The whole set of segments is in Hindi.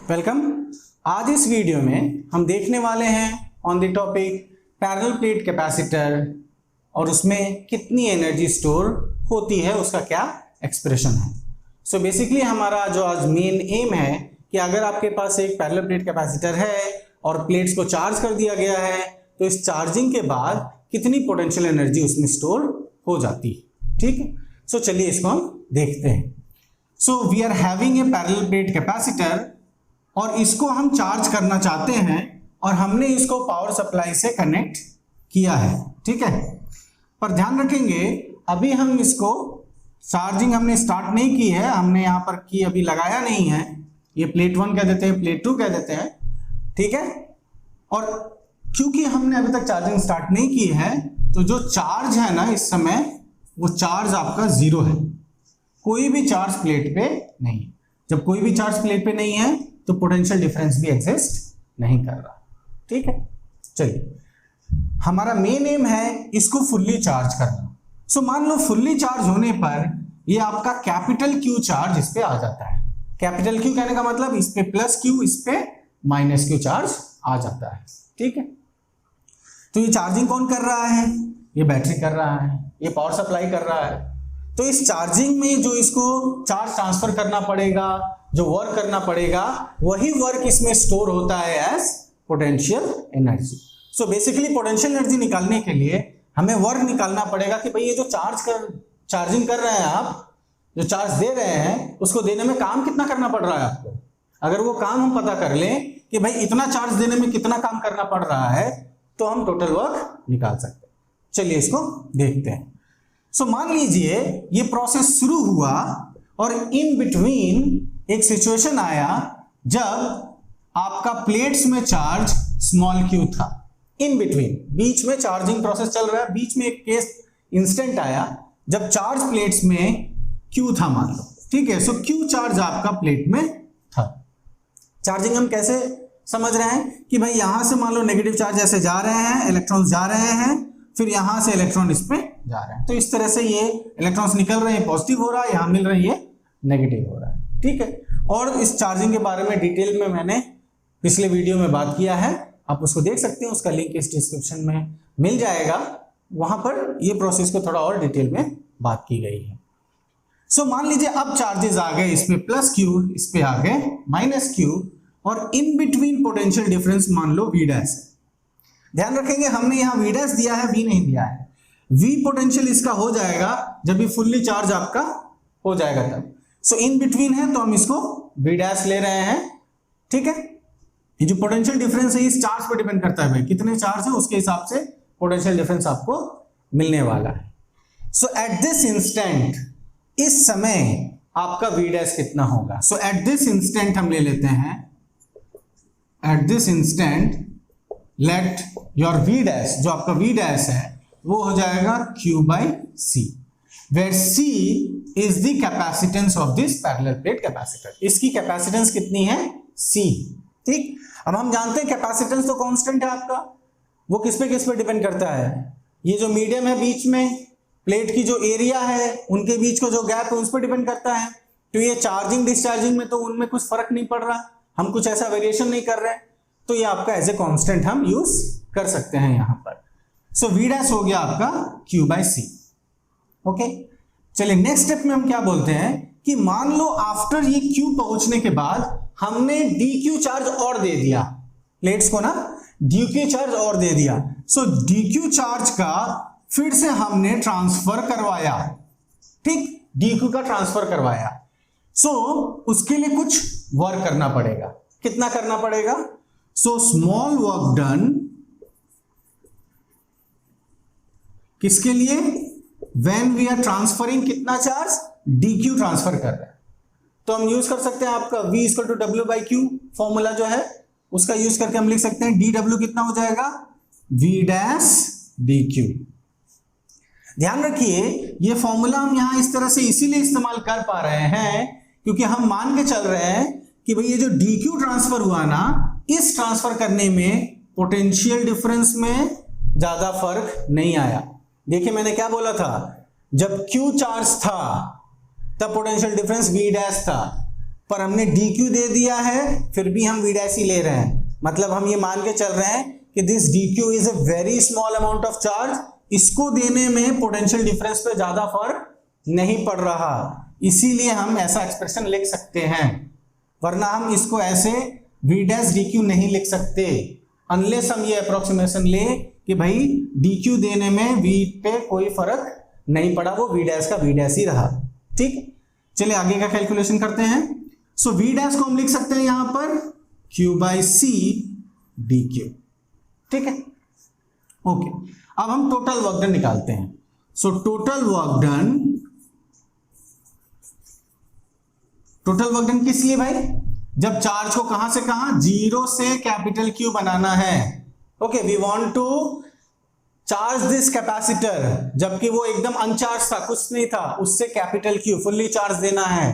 वेलकम। आज इस वीडियो में हम देखने वाले हैं on the topic parallel plate capacitor और उसमें कितनी एनर्जी स्टोर होती है, उसका क्या एक्सप्रेशन है। सो बेसिकली हमारा जो आज मेन एम है कि अगर आपके पास एक पैरेलल प्लेट कैपेसिटर है और प्लेट्स को चार्ज कर दिया गया है तो इस चार्जिंग के बाद कितनी पोटेंशियल एनर्जी उसमें स्टोर हो जाती है। ठीक है, सो चलिए इसको हम देखते हैं। So we are having a parallel plate capacitor और इसको हम चार्ज करना चाहते हैं और हमने इसको पावर सप्लाई से कनेक्ट किया है। ठीक है, पर ध्यान रखेंगे अभी हम इसको चार्जिंग हमने स्टार्ट नहीं की है, हमने यहाँ पर की अभी लगाया नहीं है। ये प्लेट 1 कह देते हैं, प्लेट 2 कह देते हैं। ठीक है, और क्योंकि हमने अभी तक चार्जिंग स्टार्ट नहीं की है तो जो चार्ज है ना इस समय वो चार्ज आपका 0 है, कोई भी चार्ज प्लेट पे नहीं है। जब कोई भी चार्ज प्लेट पे नहीं है तो पोटेंशियल डिफरेंस भी एग्जिस्ट नहीं कर रहा। ठीक है, चलिए हमारा मेन एम है इसको फुल्ली चार्ज करना। सो मान लो फुल्ली चार्ज होने पर ये आपका कैपिटल Q चार्ज इस पे आ जाता है। कैपिटल Q कहने का मतलब इस पे प्लस Q, इस पे माइनस Q चार्ज आ जाता है। ठीक है, तो ये चार्जिंग कौन कर रहा है? ये बैटरी कर रहा है, ये पावर सप्लाई कर रहा है। तो इस चार्जिंग में जो इसको चार्ज ट्रांसफर करना पड़ेगा, जो वर्क करना पड़ेगा, वही वर्क इसमें स्टोर होता है as potential energy. So basically potential energy निकालने के लिए हमें वर्क निकालना पड़ेगा कि भाई ये जो चार्जिंग कर रहे हैं आप, जो चार्ज दे रहे हैं उसको देने में काम कितना करना पड़ रहा है आपको। अगर वो काम हम पता कर लें कि भाई इतना चार्ज देने में कितना काम करना पड़ रहा है तो हम टोटल वर्क निकाल सकते हैं। चलिए इसको देखते हैं। सो मान लीजिए ये प्रोसेस शुरू हुआ और इन बिटवीन एक सिचुएशन आया जब आपका प्लेट्स में चार्ज स्मॉल q था। इन बिटवीन, बीच में चार्जिंग प्रोसेस चल रहा है, बीच में एक केस इंस्टेंट आया जब चार्ज प्लेट्स में q था मान लो। ठीक है, सो q चार्ज आपका प्लेट में था। चार्जिंग हम कैसे समझ रहे हैं कि भाई यहां से मान लो नेगेटिव चार्ज ऐसे जा रहे हैं, इलेक्ट्रॉन्स जा रहे हैं, फिर यहां से इलेक्ट्रॉन इस पे जा रहे हैं, तो इस तरह से ये इलेक्ट्रॉन्स निकल रहे हैं, पॉजिटिव हो रहा है, यहां मिल रहे हैं ये नेगेटिव हो रहा है। ठीक है, और इस चार्जिंग के बारे में डिटेल में मैंने पिछले वीडियो में बात किया है, आप उसको देख सकते हैं, उसका लिंक इस डिस्क्रिप्शन में मिल जाएगा। वहां पर ये प्रोसेस को थोड़ा और डिटेल में बात की गई है। सो मान लीजिए अब चार्जेस आ गए, इस पे प्लस Q, इस पे आ गए माइनस Q, और इन बिटवीन पोटेंशियल डिफरेंस मान लो V डैश है। ध्यान रखेंगे हमने यहाँ V डैश दिया है, V नहीं दिया है। V पोटेंशियल इसका हो जाएगा जब ये फुल्ली चार्ज आपका हो जाएगा तब। सो इन बिटवीन है तो हम इसको V डैश ले रहे हैं। ठीक है, ये जो पोटेंशियल डिफरेंस है इस चार्ज पर डिपेंड करता है, भाई कितने चार्ज है उसके हिसाब से पोटेंशियल डिफरेंस आपको मिलने वाला है। सो एट दिस इंस्टेंट, इस समय आपका V डैश कितना होगा। सो एट दिस इंस्टेंट हम ले लेते हैं, at this instant let your V dash, जो आपका V डैश है वो हो जाएगा Q/C, where C is the capacitance of this parallel plate capacitor। इसकी कैपेसिटेंस कितनी है? C। ठीक, अब हम जानते हैं कैपेसिटेंस तो कांस्टेंट है आपका, वो किस पे डिपेंड करता है? ये जो मीडियम है बीच में, प्लेट की जो एरिया है, उनके बीच का जो गैप है उस पर डिपेंड करता है। तो ये चार्जिंग डिस्चार्जिंग में तो उनमें कुछ फर्क नहीं पड़ रहा, हम कुछ ऐसा वेरिएशन नहीं कर रहे, तो ये आपका एज ए कांस्टेंट हम यूज कर सकते हैं यहां पर। सो V डैश हो गया आपका Q/C। ओके, चलिए नेक्स्ट स्टेप में हम क्या बोलते हैं कि मान लो आफ्टर ये Q पहुंचने के बाद हमने dq चार्ज और दे दिया प्लेट्स को ना, dq चार्ज और दे दिया। सो dq चार्ज का फिर से हमने ट्रांसफर करवाया। ठीक, dq का ट्रांसफर करवाया। सो उसके लिए कुछ वर्क करना पड़ेगा। कितना करना पड़ेगा? सो स्मॉल वर्क डन किसके लिए? व्हेन वी आर ट्रांसफरिंग कितना चार्ज? dq ट्रांसफर कर रहे हैं, तो हम यूज कर सकते हैं आपका v = w/q फॉर्मूला जो है उसका यूज करके हम लिख सकते हैं dw कितना हो जाएगा? v dash dq। ध्यान रखिए ये फॉर्मूला हम यहां इस तरह से इसीलिए इस्तेमाल कर पा रहे हैं क्योंकि हम मान के चल रहे हैं कि भाई ये जो dq ट्रांसफर हुआ ना, इस ट्रांसफर करने में पोटेंशियल डिफरेंस में ज्यादा फर्क नहीं आया। देखिए मैंने क्या बोला था, जब Q चार्ज था तब पोटेंशियल डिफरेंस V डैश था, पर हमने dq दे दिया है, फिर भी हम v डैश ही ले रहे हैं। मतलब हम ये मान के चल रहे हैं कि this dq is a very small amount of charge, इसको देने में पोटेंशियल डिफरेंस पे ज्यादा फर्क नहीं पड़ रहा, इसीलिए हम ऐसा एक्सप्रेशन लिख सकते हैं। वरना हम इसको ऐसे v डैश dq नहीं लिख सकते, अनलेस हम ये अप्रोक्सीमेशन ले कि भाई dq देने में v पे कोई फर्क नहीं पड़ा, वो v डैश का v डैश ही रहा। ठीक, चलिए आगे का कैलकुलेशन करते हैं। सो v डैश को हम लिख सकते हैं यहां पर q बाई सी dq। ठीक है, ओके। अब हम टोटल वर्क डन निकालते हैं। सो टोटल वर्क डन किस लिए भाई? जब चार्ज को कहां से कहां, जीरो से कैपिटल Q बनाना है। Okay, we want to charge this capacitor, जबकि वो एकदम अनचार्ज था, कुछ नहीं था, उससे कैपिटल Q फुल्ली चार्ज देना है।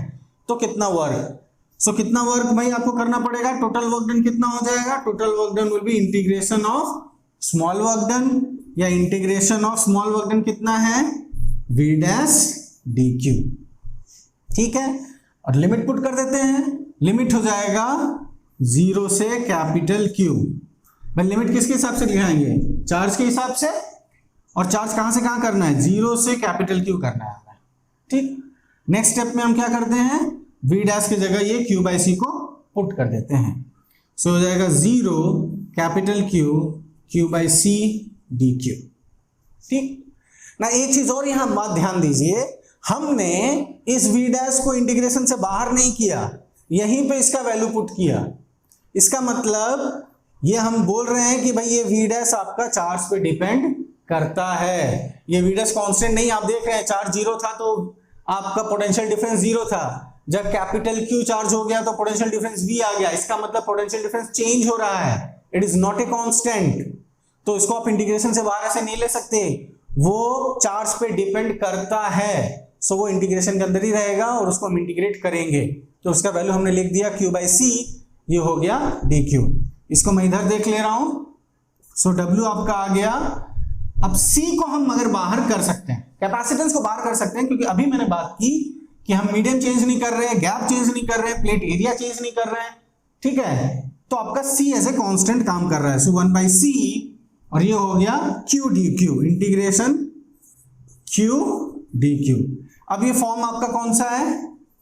तो कितना वर्क? सो कितना वर्क भाई आपको करना पड़ेगा? टोटल वर्क डन कितना हो जाएगा? Total work done will be integration of small work done, या integration of small work done कितना है? v dash dq। ठीक है, और लिमिट पुट कर देते हैं। लिमिट हो जाएगा 0 से कैपिटल Q। भाई लिमिट किसके हिसाब से लिखाएंगे? चार्ज के हिसाब से। और चार्ज कहां से कहां करना है? 0 से कैपिटल Q करना है हमें। ठीक, नेक्स्ट स्टेप में हम क्या करते हैं? v डैश की जगह ये q बाई सी को पुट कर देते हैं। सो हो जाएगा 0 capital Q by C dq। ठीक ना, एक चीज और यहां बात ध्यान दीजिए, हमने इस v डैश को इंटीग्रेशन से बाहर नहीं किया, यहीं पे इसका वैल्यू पुट किया। इसका मतलब ये हम बोल रहे हैं कि भाई ये v डैश आपका चार्ज पे डिपेंड करता है। ये v डैश कांस्टेंट नहीं, आप देख रहे हैं चार्ज 0 था तो आपका पोटेंशियल डिफरेंस 0 था, जब कैपिटल Q चार्ज हो गया तो पोटेंशियल डिफरेंस V आ गया। इसका मतलब पोटेंशियल डिफरेंस चेंज हो रहा है, it is not a constant. तो इसको आप इंटीग्रेशन से बाहर ऐसे नहीं ले सकते, वो चार्ज पे डिपेंड करता है। सो वो इंटीग्रेशन के अंदर ही रहेगा और उसको हम इंटीग्रेट करेंगे। तो उसका वैल्यू हमने लिख दिया q बाई सी, ये हो गया dq। इसको मैं इधर देख ले रहा हूं। सो w आपका आ गया। अब c को हम अगर बाहर कर सकते हैं, कैपेसिटेंस को बाहर कर सकते हैं, क्योंकि अभी मैंने बात की कि हम मीडियम चेंज नहीं कर रहे हैं, गैप चेंज नहीं कर रहे हैं, प्लेट एरिया चेंज नहीं कर रहे हैं। ठीक है, तो आपका c एज ए कांस्टेंट काम कर रहा है। सो 1 बाई सी, और ये हो गया q dq, integration q dq। अब ये फॉर्म आपका कौन सा है?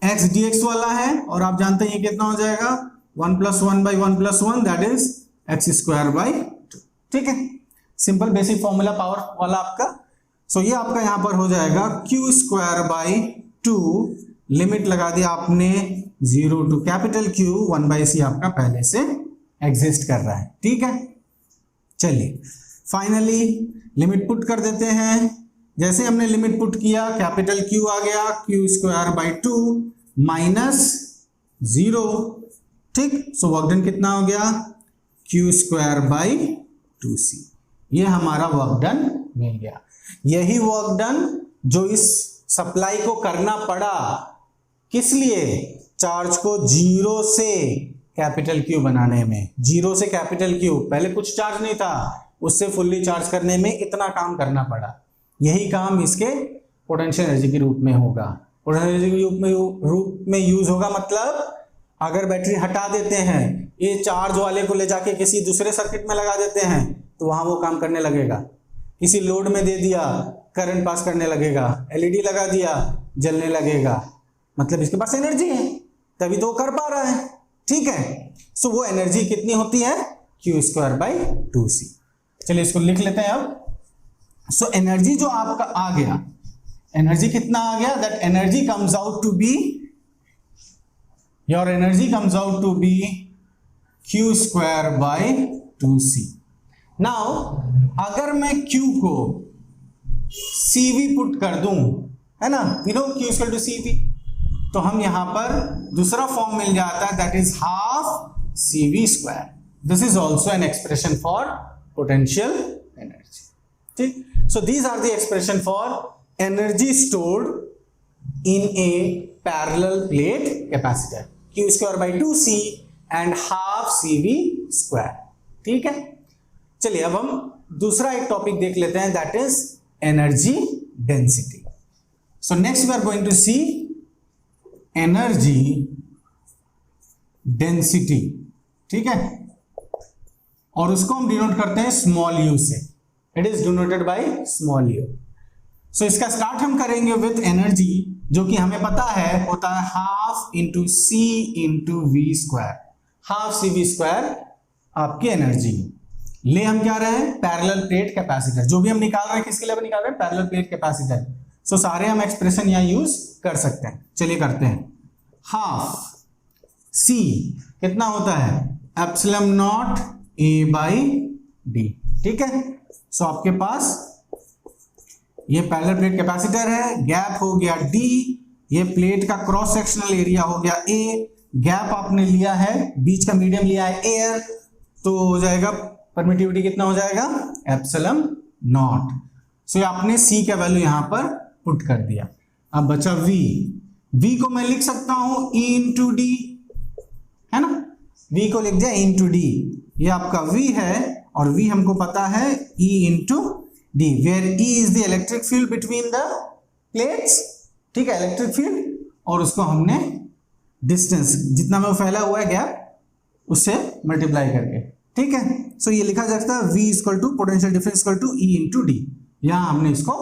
x dx वाला है, और आप जानते हैं ये कितना हो जाएगा? 1 plus 1 by 1 plus 1, that is x square by 2। ठीक है, सिंपल बेसिक फॉर्मूला पावर वाला आपका। सो ये आपका यहां पर हो जाएगा q स्क्वायर बाई 2, लिमिट लगा दिया आपने 0 टू कैपिटल Q, 1 बाई सी आपका पहले से एग्जिस्ट कर रहा है। ठीक है, चलिए फाइनली लिमिट पुट कर देते हैं। जैसे हमने लिमिट पुट किया, कैपिटल Q आ गया q स्क्वायर बाई 2 माइनस 0। ठीक, सो वर्क डन कितना हो गया? q square by 2c। ये हमारा वर्क डन मिल गया। यही वर्क डन जो इस सप्लाई को करना पड़ा, किस लिए? चार्ज को 0 से कैपिटल Q बनाने में। 0 से कैपिटल Q, पहले कुछ चार्ज नहीं था, उससे फुल्ली चार्ज करने में इतना काम करना पड़ा। यही काम इसके पोटेंशियल एनर्जी के रूप में होगा। पोटेंशियल एनर्जी के रूप में यूज होगा, मतलब अगर बैटरी हटा देते हैं, ये चार्ज वाले को ले जाके किसी दूसरे सर्किट में लगा देते हैं, तो वहां वो काम करने लगेगा। किसी लोड में दे दिया, करंट पास करने लगेगा। एलईडी लगा दिया, जलने लगेगा। मतलब इसके पास एनर्जी है, तभी तो वो कर पा रहा है। ठीक है, सो वो एनर्जी कितनी होती है? q square by 2c। चलिए इसको लिख लेते हैं अब। सो एनर्जी जो आपका आ गया, एनर्जी कितना आ गया? That energy comes out to be, your energy comes out to be q square by 2c। Now अगर मैं q को cv पुट कर दूं, है ना, you know q equal to cv, तो हम यहां पर दूसरा फॉर्म मिल जाता है, that is half cv square. This is also an expression for potential energy. ठीक, so these are the expression for energy stored in a parallel plate capacitor, q square by 2c and half cv square. ठीक है, चलिए अब हम दूसरा एक टॉपिक देख लेते हैं, that is energy density. So next we are going to see energy density, ठीक है, और उसको हम डिनोट करते हैं स्मॉल यू से, it is denoted by small U. So इसका स्टार्ट हम करेंगे विथ एनर्जी, जो कि हमें पता है होता है half into C into V square, half C V square आपकी एनर्जी। ले हम क्या रहे हैं, पैरेलल प्लेट कैपेसिटर, जो भी हम निकाल रहे हैं किसके लिए निकाल रहे हैं, पैरेलल प्लेट कैपेसिटर। सो सारे हम एक्सप्रेशन यहां यूज कर सकते हैं, चलिए करते हैं। हाफ सी कितना होता है, epsilon not a by D, ठीक है। सो आपके पास ये पैरेलल प्लेट कैपेसिटर है, गैप हो गया डी, ये प्लेट का क्रॉस सेक्शनल एरिया हो गया ए, गैप आपने लिया है, बीच का मीडियम लिया है एयर, तो हो जाएगा परमिटिविटी कितना हो जाएगा, एप्सिलम नॉट। सो आपने सी का वैल्यू यहां पर पुट कर दिया। अब बचा वी, वी को मैं लिख सकता हूं ई इंटू डी, है ना, वी को लिख दिया इंटू डी, ये आपका वी है और वी हमको पता है E into d, where E is the electric field between the plates, ठीक है, इलेक्ट्रिक फील्ड, और उसको हमने डिस्टेंस जितना में फैला हुआ है गैप उससे मल्टीप्लाई करके, ठीक है। सो ये लिखा जा सकता है V equal to potential difference equal to E into d, यहां हमने इसको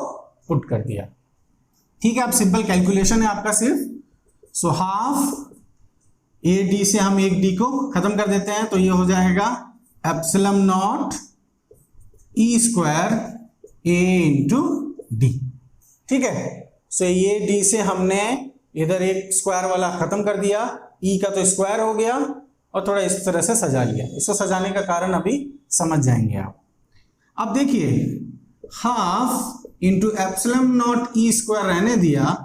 पुट कर दिया, ठीक है। अब सिंपल कैलकुलेशन है आपका सिर्फ। सो हाफ ए डी से हम एक डी को खत्म कर देते हैं, तो ये हो जाएगा epsilon naught E square A into D, ठीक है। सो ये डी से हमने इधर एक स्क्वायर वाला खत्म कर दिया, ई का तो स्क्वायर हो गया और थोड़ा इस तरह से सजा लिया, इसको सजाने का कारण अभी समझ जाएंगे आप। अब देखिए half into epsilon naught E square रहने दिया,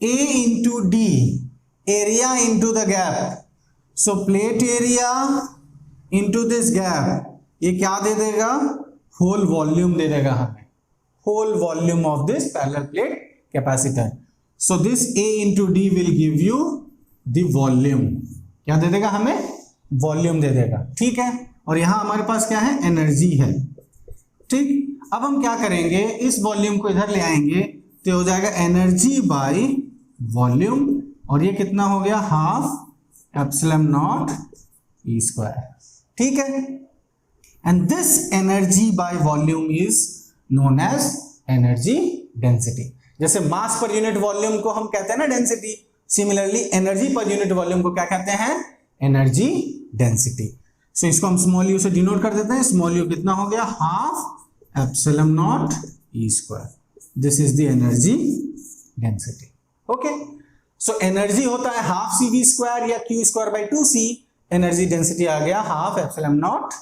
A into D, area into the gap, so plate area into this gap, ये क्या दे देगा, होल वॉल्यूम दे देगा हमें, whole volume of this parallel plate capacitor. So this A into D will give you the volume, क्या दे देगा हमें, वॉल्यूम दे देगा, ठीक है। और यहां हमारे पास क्या है, एनर्जी है, ठीक। अब हम क्या करेंगे, इस वॉल्यूम को इधर ले आएंगे तो हो जाएगा एनर्जी बाय वॉल्यूम, और ये कितना हो गया, half epsilon naught E square, ठीक है। And this energy by volume is known as energy density. जैसे मास पर यूनिट वॉल्यूम को हम कहते हैं ना density, similarly energy per unit volume को क्या कहते हैं, एनर्जी डेंसिटी। सो इसको हम स्मॉल यू से डिनोट कर देते हैं, स्मॉल यू कितना हो गया, half epsilon naught E square, this is the energy density, okay. So energy होता है हाफ सी वी स्क्वायर या Q square by 2c, energy density आ गया half epsilon naught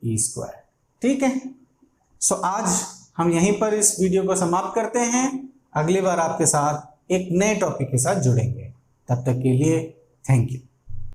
E square, ठीक है। सो आज हम यहीं पर इस वीडियो को समाप्त करते हैं, अगली बार आपके साथ एक नए टॉपिक के साथ जुड़ेंगे, तब तक के लिए थैंक यू।